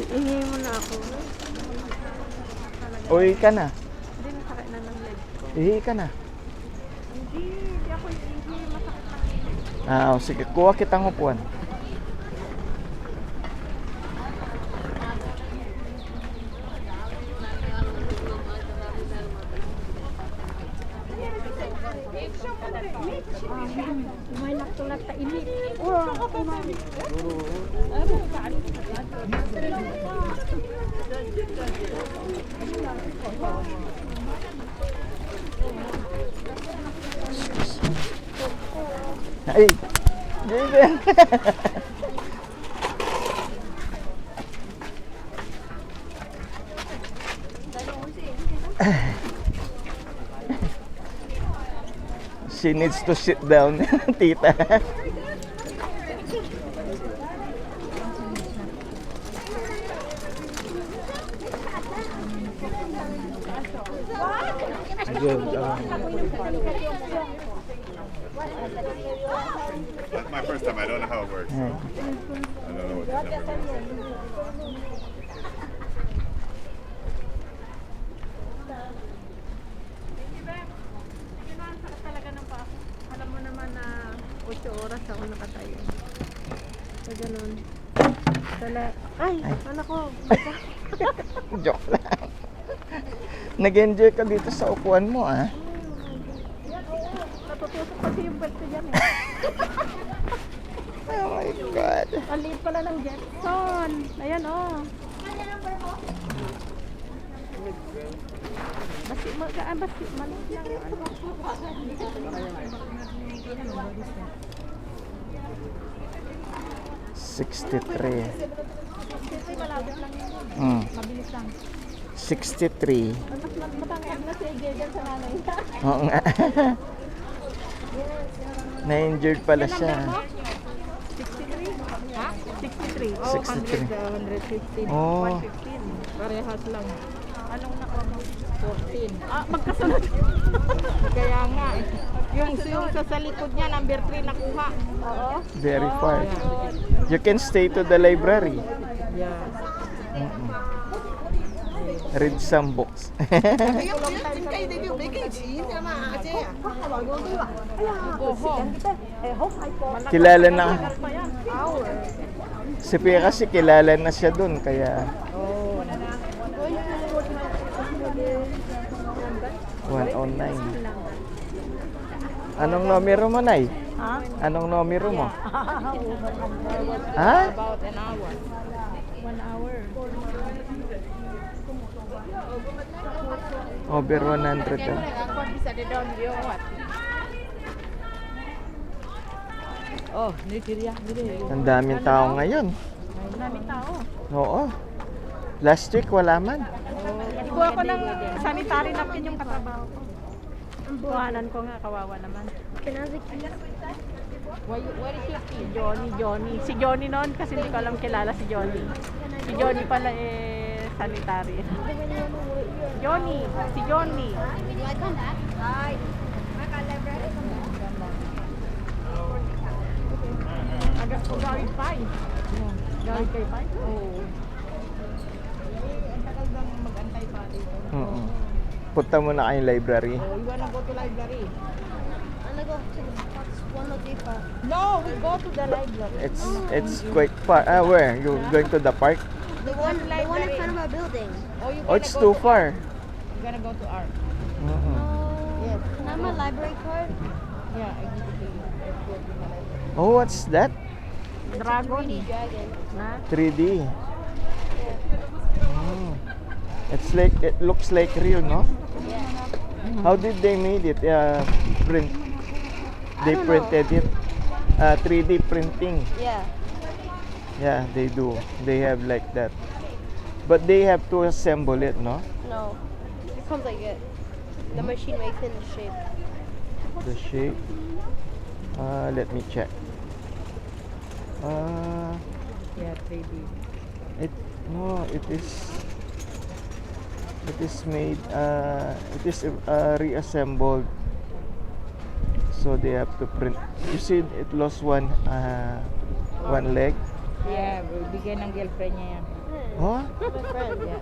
Ihingi mo na ako. Uwi ka na. Hindi, masakit na ng leg ko. Ihi ka na. Hindi ako ihingi. Masakit na. Sige. Kuha kitang upuan. May naktulat ta ini. Ay! Jaden! She needs to sit down, tita. Good. That's my first time. I don't know how it works. So I don't know what the number is. Talaga ng pa. Alam mo naman na 8 oras ako nakatayo. So, ganun. Ay, ano ko? Joke lang. Nag-enjoy ka dito sa upuan mo, ah. Natutusok kasi yung belt ko dyan eh. Oh my God. Ang liit pala ng Jetson. Ayan oh. Basi, maliit lang yung ano. 63. Malapit lang yun. Mabilis lang. 63. Mas matangkad na si Jaden sa nanay niya. Oo nga. Na-injured pala siya. 63? Ha? 63. Oh, 63. 115. Oh. 115. Parehas lang. Anong nakuha mo? 14. Magkasunod. Kaya nga eh. Yung sa likod niya, number 3 nakuha. Oo. Very far. You can stay to the library. Yeah. Read some books. Kilala na. Si Pia kasi kilala na siya dun, kaya 109. Anong numero mo, Nay? Ha? Anong numero mo? Ha? About an hour. 1 hour. Over 100 ah. Oh, nitiriya. Ang daming tao ngayon. Maraming tao. Oo. Last week wala man. Kuha ko ng sanitary napkin yung katrabaho ko. Buhanan ko nga, kawawa naman. What is your name? Johnny. Si Johnny noon kasi hindi ko alam kilala si Johnny. Si Johnny pala sanitary. Johnny. Si Johnny. Agak ko gawin pa eh. Gawin kay pa? Oo. Ang tagal bang mag-antay pa dito? Oo. Punta muna kayong library. Oh, you wanna go to library? I'm gonna go to one of the park. No, we go to the library. It's quite far. Where? You going to the park? The one in front of our building. Oh, you Oh, it's too far. You're gonna go to art. Oo. Yes. Can I have my library card? Yeah, I give it to you. Let's go to the library. Oh, what's that? Dragon. Dragon. Na? 3D. Oh. It looks like real, no? How did they made it? Print. They don't know. printed it. 3D printing. Yeah. Yeah, they do. They have like that. But they have to assemble it, no? No. It comes like it. The machine makes it in the shape. The shape. Let me check. Yeah, 3D. It is made. It is reassembled. So they have to print. You see, it lost one leg. Yeah, bigay ng girlfriend niya yan. Huh? My friend. Yeah.